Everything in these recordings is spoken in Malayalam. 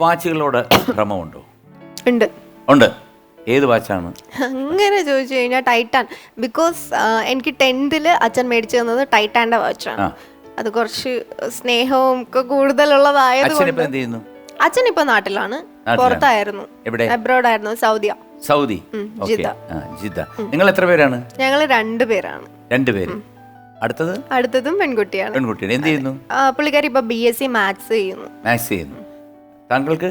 വാച്ചുകളോട് ഭ്രമമുണ്ടോ? ഉണ്ട്. ഉണ്ട്. ഏത് വാച്ചാണ്? അങ്ങനെ ചോദിച്ചു കഴിഞ്ഞാൽ ടൈറ്റാൻ. ബിക്കോസ് എനിക്ക് 10th അച്ഛൻ മേടിച്ചു തന്നത് ടൈറ്റാൻ്റെ വാച്ചാണ്. അത് കുറച്ച് സ്നേഹവും ഒക്കെ കൂടുതലുള്ളതായത്. അച്ഛൻ ഇപ്പൊ നാട്ടിലാണ്, പുറത്തായിരുന്നു, അബ്രോഡ് ആയിരുന്നു, സൗദി. ജിദ്ദ. നിങ്ങൾ എത്ര പേരാണ്? ഞങ്ങൾ 2 പേരാണ്. 2 പേര്. അടുത്തതും പെൺകുട്ടിയാണ്. എന്ത് ചെയ്യുന്നു? പുള്ളിക്കാരി ഇപ്പൊ BSc മാത്സ് ചെയ്യുന്നു. താങ്കൾക്ക്?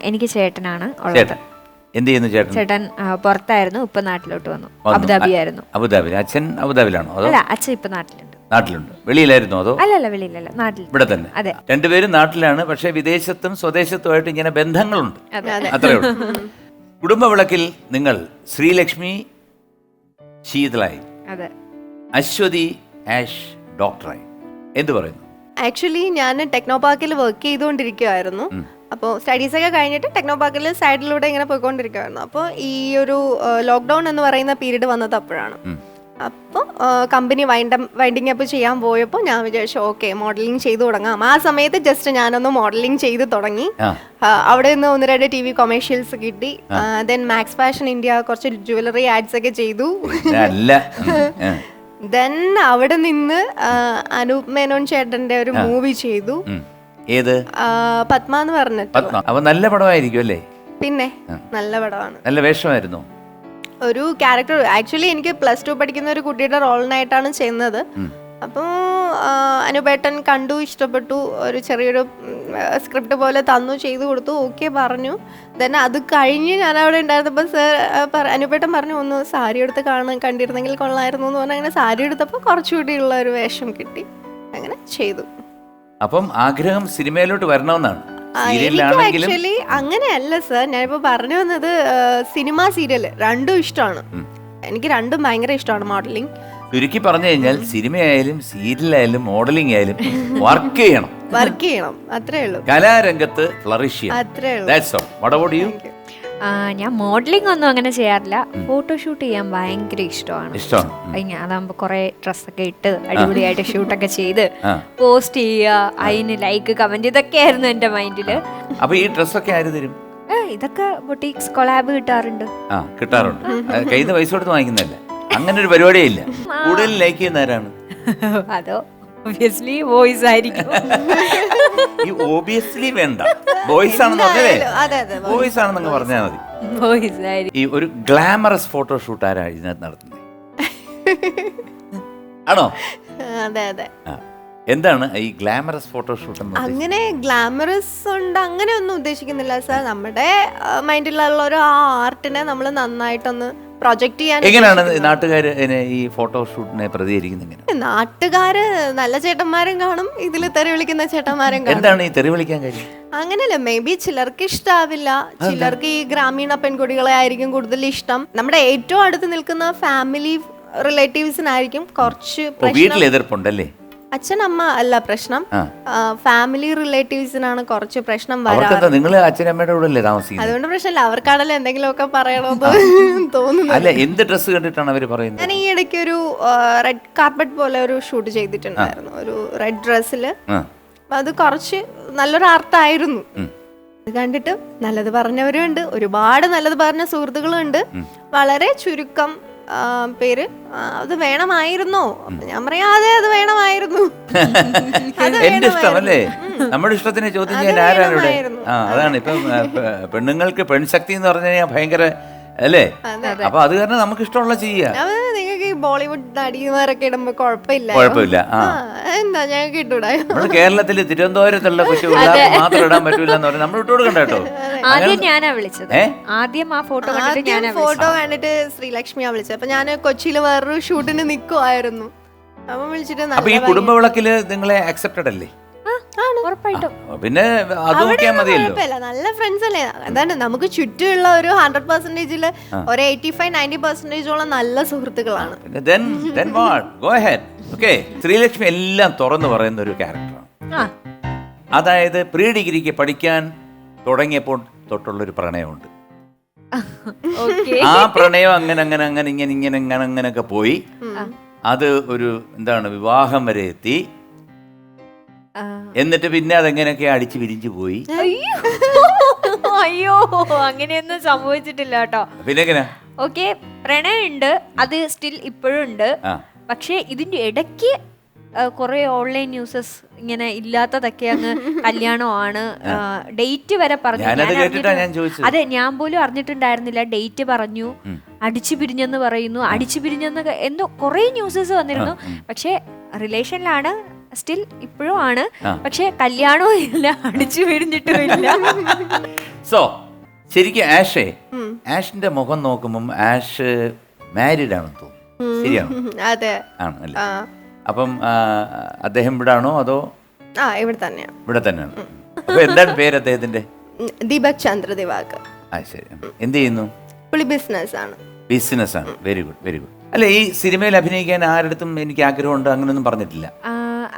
എനിക്ക് ചേട്ടനാണ്. എന്ത് ചെയ്യുന്നു ചേട്ടൻ? ചേട്ടൻ പുറത്തായിരുന്നു, ഇപ്പൊ നാട്ടിലോട്ട് വന്നു. അബുദാബി ആയിരുന്നു. അബുദാബി. അച്ഛൻ അബുദാബിലാണോ? അല്ല, അച്ഛൻ ഇപ്പൊ നാട്ടിലുണ്ട്. വെളിയിലായിരുന്നോ അതോ? അല്ലല്ല, വെളിയിലല്ല, നാട്ടിൽ. ഇവിടെ തന്നെ. അതെ. 2 പേരും നാട്ടിലാണ്, പക്ഷെ വിദേശത്തും സ്വദേശത്തുമായിട്ട് ഇങ്ങനെ ബന്ധങ്ങളുണ്ട്. അത്രേ ഉള്ളൂ. കുടുംബ വിളക്കിൽ നിങ്ങൾ ശ്രീലക്ഷ്മി ശീതളായി, അശ്വതി ആഷ് ഡോക്ടറായി. എന്ത് പറയുന്നു? ആക്ച്വലി ഞാൻ ടെക്നോ പാർക്കിൽ വർക്ക് ചെയ്തുകൊണ്ടിരിക്കുവായിരുന്നു. അപ്പോൾ സ്റ്റഡീസ് ഒക്കെ കഴിഞ്ഞിട്ട് ടെക്നോ പാർക്കിൽ സൈഡിലൂടെ ഇങ്ങനെ പോയിക്കൊണ്ടിരിക്കുവായിരുന്നു. അപ്പോൾ ഈ ഒരു ലോക്ക്ഡൗൺ എന്ന് പറയുന്ന പീരീഡ് വന്നത് അപ്പോഴാണ്. അപ്പോൾ കമ്പനി വൈൻഡിങ് അപ്പ് ചെയ്യാൻ പോയപ്പോൾ ഞാൻ വിചാരിച്ചു ഓക്കെ മോഡലിംഗ് ചെയ്തു തുടങ്ങാം. ആ സമയത്ത് ജസ്റ്റ് ഞാനൊന്ന് മോഡലിംഗ് ചെയ്ത് തുടങ്ങി. അവിടെ നിന്ന് 1-2 TV കൊമേഴ്ഷ്യൽസ് കിട്ടി. ദെൻ മാക്സ് ഫാഷൻ ഇന്ത്യ കുറച്ച് ജുവലറി ആഡ്സ് ഒക്കെ ചെയ്തു. ദെൻ അവിടെ നിന്ന് അനൂപ് മേനോൻ ചേട്ടന്റെ ഒരു മൂവി ചെയ്തു. ഏത്? പത്മ എന്ന് പറഞ്ഞിട്ട്. നല്ല പടമായിരിക്കും അല്ലേ? പിന്നെ നല്ല പടമാണ്. നല്ല വേഷമായിരുന്നു. ഒരു ക്യാരക്ടർ ആക്ച്വലി എനിക്ക് +2 പഠിക്കുന്ന ഒരു കുട്ടിയുടെ റോളിനായിട്ടാണ് ചെയ്യുന്നത്. അപ്പോൾ അനുപേട്ടൻ കണ്ടു, ഇഷ്ടപ്പെട്ടു, ഒരു ചെറിയൊരു സ്ക്രിപ്റ്റ് പോലെ തന്നു, ചെയ്തു കൊടുത്തു, ഓക്കെ പറഞ്ഞു. ദെൻ അത് കഴിഞ്ഞ് ഞാൻ അവിടെ ഉണ്ടായിരുന്നപ്പോൾ അനുപേട്ടൻ പറഞ്ഞു ഒന്ന് സാരി എടുത്ത് കണ്ടിരുന്നെങ്കിൽ കൊള്ളായിരുന്നു എന്ന് പറഞ്ഞാൽ അങ്ങനെ സാരി എടുത്തപ്പോൾ കുറച്ചുകൂടി ഉള്ള ഒരു വേഷം കിട്ടി. അങ്ങനെ ചെയ്തു. അപ്പം ആഗ്രഹം സിനിമയിലോട്ട് വരണമെന്നാണ്? ആക്ച്വലി അങ്ങനെയല്ല സർ, ഞാനിപ്പോ പറഞ്ഞു വന്നത് സിനിമ, സീരിയൽ രണ്ടും ഇഷ്ടമാണ്. എനിക്ക് രണ്ടും ഭയങ്കര ഇഷ്ടമാണ്. മോഡലിംഗ് ചുരുക്കി പറഞ്ഞു കഴിഞ്ഞാൽ സിനിമയായാലും സീരിയലായാലും മോഡലിംഗ് ആയാലും വർക്ക് ചെയ്യണം, അത്രേ ഉള്ളൂ. കലാരംഗത്ത് ഫ്ലറിഷ് ചെയ്യണം, അത്രേ ഉള്ളൂ. ഞാൻ മോഡലിംഗ് ഒന്നും അങ്ങനെ ചെയ്യാറില്ല. ഫോട്ടോഷൂട്ട് ചെയ്യാൻ ഭയങ്കര ഇഷ്ടമാണ്. അതാകുമ്പോ കുറെ ഡ്രസ്സൊക്കെ ഇട്ട് അടിപൊളിയായിട്ട് ഷൂട്ടൊക്കെ ചെയ്ത് പോസ്റ്റ് ചെയ്യുക, അതിന് ലൈക്ക്, കമന്റ്, ഇതൊക്കെയായിരുന്നു എന്റെ മൈൻഡില്. അപ്പൊ ഈ ഡ്രസ്സൊക്കെ ആര് തരും? ഇതൊക്കെ ബൊട്ടീക്സ് കൊളാബ് കിട്ടാറുണ്ട്. കയ്യിൽ നിന്ന് പൈസ കൊടുത്ത് വാങ്ങിക്കുന്നതല്ല, അങ്ങനെ ഒരു പരിപാടിയേ ഇല്ല. കൂടുതൽ ലൈക്ക് ചെയ്യുന്ന ആരാണ്? അതോ ഒബിയസ്ലി ബോയ്സ് ആയിരിക്കും. ഈ ഒബിയസ്ലി വേണ്ട, ബോയ്സ് ആണെന്ന് പറഞ്ഞേ. ബോയ്സ് ആണെന്നങ്ങ് പറഞ്ഞാൽ മതി. ബോയ്സ് ആയിരിക്കും. ഈ ഒരു ഗ്ലാമറസ് ഫോട്ടോഷൂട്ട് ആരാ ഇതിനകത്ത് നടത്തുന്നത്? ആണോ? അതെ. എന്താണ് ഈ ഗ്ലാമറസ് ഫോട്ടോഷൂട്ട്? അങ്ങനെ ഗ്ലാമറസ് ഉണ്ട് അങ്ങനെ ഒന്നും ഉദ്ദേശിക്കുന്നില്ല സാർ. നമ്മുടെ മൈൻഡിലുള്ള ഒരു ആ ആർട്ടിനെ നമ്മൾ നന്നായിട്ടൊന്ന് പ്രൊജക്ട് ചെയ്യാൻ. എങ്ങനെയാണ് നാട്ടുകാര് ഈ ഫോട്ടോഷൂട്ടിനെ പ്രതികരിക്കുന്നത്? നാട്ടുകാര് നല്ല ചേട്ടന്മാരും കാണും, ഇതിൽ തെറി വിളിക്കുന്ന ചേട്ടന്മാരും കാണും. എന്താണ് ഈ തെറി വിളിക്കാൻ കാര്യം? അങ്ങനെയല്ല, മേ ബി ചിലർക്ക് ഇഷ്ടാവില്ല, ചിലർക്ക് ഈ ഗ്രാമീണ പെൺകുട്ടികളെ ആയിരിക്കും കൂടുതൽ ഇഷ്ടം. നമ്മുടെ ഏറ്റവും അടുത്ത് നിൽക്കുന്ന ഫാമിലി റിലേറ്റീവ്സിനായിരിക്കും കുറച്ച് വീട്ടിൽ എതിർപ്പുണ്ടല്ലേ? അച്ഛനമ്മ അല്ല പ്രശ്നം, ഫാമിലി റിലേറ്റീവ്സിനാണ് കുറച്ച് പ്രശ്നം വരാറ്. നിങ്ങൾ അച്ഛനമ്മയുടെ കൂടെ അല്ലേ താമസിക്കുന്നത്? അതുകൊണ്ട് പ്രശ്നമില്ല, അവർക്കാണല്ലോ എന്തെങ്കിലുമൊക്കെ പറയണമെന്ന് തോന്നുന്നു. അല്ല, എന്ത് ഡ്രസ്സ് കണ്ടിട്ടാണ് അവർ പറയുന്നത്? ഞാൻ ഈ ഇടയ്ക്ക് ഒരു റെഡ് കാർപ്പറ്റ് പോലെ ഒരു ഷൂട്ട് ചെയ്തിട്ടുണ്ടായിരുന്നു, ഒരു റെഡ് ഡ്രസ്സില്. അത് കുറച്ച് നല്ലൊരു ആർട്ടായിരുന്നു. അത് കണ്ടിട്ട് നല്ലത് പറഞ്ഞവരും ഉണ്ട്, ഒരുപാട് നല്ലത് പറഞ്ഞ സുഹൃത്തുക്കളും ഉണ്ട്. വളരെ ചുരുക്കം പേര് അത് വേണമായിരുന്നോ? ഞാൻ പറയാ അതെ, അത് വേണമായിരുന്നു. എന്റെ ഇഷ്ടമല്ലേ, നമ്മുടെ ഇഷ്ടത്തിന് ചോദ്യം ചെയ്യാൻ ആരാണ് ഇവിടെ? അതാണ് ഇപ്പം പെണ്ണുങ്ങൾക്ക് പെൺശക്തി എന്ന് പറഞ്ഞു കഴിഞ്ഞാൽ ഭയങ്കര അല്ലേ? അപ്പൊ അത് കാരണം നമുക്ക് ഇഷ്ടമുള്ള ചെയ്യാം. നിങ്ങൾക്ക് ഈ ബോളിവുഡ് നടിമാരൊക്കെ ഇടുമ്പോ കുഴപ്പമില്ല. എന്താ ഞങ്ങൾക്ക് ഇട്ടൂടാ? നമ്മൾ കേരളത്തില് തിരുവനന്തപുരത്തുള്ള കുട്ടികൾക്ക് മാത്രം ഇടാൻ പറ്റൂല എന്ന് പറഞ്ഞാൽ നമ്മൾ ഇട്ട് കൊടുക്കണ്ട കേട്ടോ. ആദ്യം ഞാനാ വിളിച്ചത്. ആദ്യം ആ ഫോട്ടോ കണ്ടിട്ട് ശ്രീലക്ഷ്മിയാ വിളിച്ചത്. അപ്പൊ ഞാൻ കൊച്ചിയിൽ വേറൊരു ഷൂട്ടിന് നിക്കുവായിരുന്നു. അപ്പൊ വിളിച്ചിട്ട് അപ്പൊ ഈ കുടുംബ വിളക്കില് നിങ്ങളെ അക്സെപ്റ്റഡ് അല്ലേ? പിന്നെ നല്ല ഫ്രണ്ട്സ് അല്ലേ? അതാണ് നമുക്ക് ചുറ്റുമുള്ള ഒരു 100%-ൽ ഒരു 85-90% നല്ല സുഹൃത്തുക്കളാണ്. ശ്രീലക്ഷ്മി എല്ലാം തുറന്നു പറയുന്ന ഒരു ക്യാരക്ടറാണ്. അതായത് പ്രീ ഡിഗ്രിക്ക് പഠിക്കാൻ തുടങ്ങിയപ്പോൾ തൊട്ടുള്ളൊരു പ്രണയമുണ്ട്. ആ പ്രണയം അങ്ങനെയൊക്കെ പോയി. അത് ഒരു വിവാഹം വരെ എത്തി. എന്നിട്ട് പിന്നെ അതെങ്ങനെയൊക്കെ അടിച്ചു പിരിഞ്ഞു പോയി. അയ്യോ അങ്ങനെയൊന്നും സംഭവിച്ചിട്ടില്ല കേട്ടോ. പിന്നെ എങ്ങനെയാ? ഓക്കെ, പ്രണയമുണ്ട്, അത് സ്റ്റിൽ ഇപ്പോഴും ഉണ്ട്. പക്ഷെ ഇതിന്റെ ഇടയ്ക്ക് കുറെ ഓൺലൈൻ ന്യൂസസ് ഇങ്ങനെ ഇല്ലാത്തതൊക്കെ അങ്ങ് കല്യാണമാണ്, ഡേറ്റ് വരെ പറഞ്ഞു. അതെ, ഞാൻ പോലും അറിഞ്ഞിട്ടുണ്ടായിരുന്നില്ല. ഡേറ്റ് പറഞ്ഞു, അടിച്ചു പിരിഞ്ഞെന്ന് പറയുന്നു, അടിച്ചു പിരിഞ്ഞെന്ന് എന്തോ കുറെ ന്യൂസസ് വന്നിരുന്നു. പക്ഷെ റിലേഷനിലാണ്, സ്റ്റിൽ ഇപ്പോഴും ആണ്. പക്ഷെ കല്യാണവും ഇല്ല, അടിച്ചു പിരിഞ്ഞിട്ടും ഇല്ല. സോ ശരിക്കും ആഷിന്റെ മുഖം നോക്കുമ്പം ആഷ് മാരീഡ് ആണെന്ന് തോന്നുന്നു. ശരിയാണോ? അതെ, ആണല്ലേ. അപ്പം അദ്ദേഹം ഇവിടെ ആണോ അതോ? ഇവിടെ തന്നെയാണ്. ഇവിടെ തന്നെയാണ്. അപ്പൊ എന്താണ് പേര് അദ്ദേഹത്തിന്റെ? ദീപക് ചന്ദ്ര ദിവാകർ. ശരി. എന്ത് ചെയ്യുന്നു? പുള്ളി ബിസിനസ് ആണ്. ബിസിനസ് ആണ്. Very good, very good. അല്ല, ഈ സിനിമയിൽ അഭിനയിക്കാൻ ആരുടെ എനിക്ക് ആഗ്രഹമുണ്ട് അങ്ങനെയൊന്നും പറഞ്ഞിട്ടില്ല?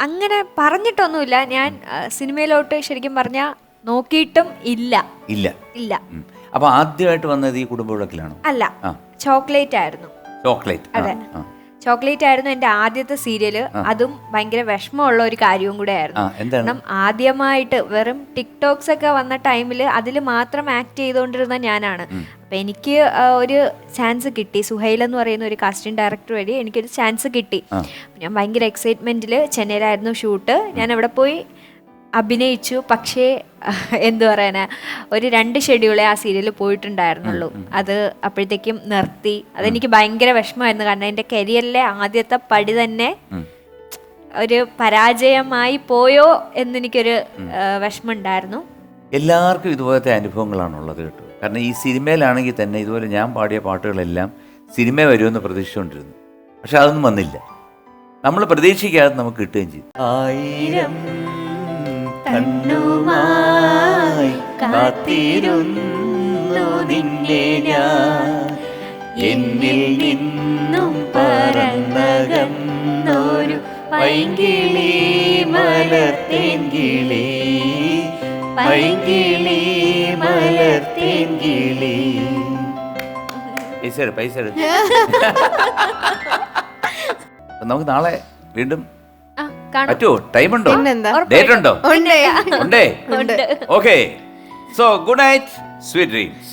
അങ്ങനെ പറഞ്ഞിട്ടൊന്നുമില്ല. ഞാൻ സിനിമയിലോട്ട് ശരിക്കും പറഞ്ഞാ നോക്കിയിട്ടും ഇല്ല. ഇല്ല ഇല്ല. അപ്പൊ ആദ്യമായിട്ട് വന്നത് ഈ കുടുംബവിളക്കിലാണോ? അല്ല, ചോക്ലേറ്റ് ആയിരുന്നു. ചോക്ലേറ്റ്? അതെ, ചോക്ലേറ്റ് ആയിരുന്നു എന്റെ ആദ്യത്തെ സീരിയല്. അതും ഭയങ്കര വിഷമമുള്ള ഒരു കാര്യവും കൂടെ ആയിരുന്നു. കാരണം ആദ്യമായിട്ട് വെറും ടിക്ടോക്സ് ഒക്കെ വന്ന ടൈമില് അതിൽ മാത്രം ആക്ട് ചെയ്തുകൊണ്ടിരുന്ന ഞാനാണ്. അപ്പൊ എനിക്ക് ഒരു ചാൻസ് കിട്ടി. സുഹൈൽ എന്ന് പറയുന്ന ഒരു കാസ്റ്റിംഗ് ഡയറക്ടർ വഴി എനിക്കൊരു ചാൻസ് കിട്ടി. ഞാൻ ഭയങ്കര എക്സൈറ്റ്മെന്റിൽ ചെന്നൈയിലായിരുന്നു ഷൂട്ട്. ഞാൻ അവിടെ പോയി അഭിനയിച്ചു. പക്ഷേ എന്തു പറയാനാ, ഒരു 2 ഷെഡ്യൂളേ ആ സീരിയൽ പോയിട്ടുണ്ടായിരുന്നുള്ളൂ. അത് അപ്പോഴത്തേക്കും നിർത്തി. അതെനിക്ക് ഭയങ്കര വിഷമമായിരുന്നു. കാരണം എൻ്റെ കരിയറിലെ ആദ്യത്തെ പടി തന്നെ ഒരു പരാജയമായി പോയോ എന്നെനിക്കൊരു വിഷമം ഉണ്ടായിരുന്നു. എല്ലാവർക്കും ഇതുപോലത്തെ അനുഭവങ്ങളാണുള്ളത് കേട്ടോ. കാരണം ഈ സിനിമയിലാണെങ്കിൽ തന്നെ ഇതുപോലെ ഞാൻ പാടിയ പാട്ടുകളെല്ലാം സിനിമ വരുമെന്ന് പ്രതീക്ഷിച്ചുകൊണ്ടിരുന്നു. പക്ഷെ അതൊന്നും വന്നില്ല. നമ്മൾ പ്രതീക്ഷിക്കാതെ നമുക്ക് കിട്ടുകയും ചെയ്തു. 1000 കണ്ണുമായി കാത്തിരുന്നു നിന്നെ ഞാൻ, എന്നിൽ നിന്നും പറന്നകന്നൊരു പൈങ്കിളി മലർത്തേൻകിളി, പൈങ്കിളി മലർത്തേൻകിളി. പൈസ നമുക്ക് നാളെ വീണ്ടും പറ്റുമോ? ടൈമുണ്ടോ? ഡേറ്റ് ഉണ്ടോ? ഉണ്ടേ. Okay, so good night, sweet dreams.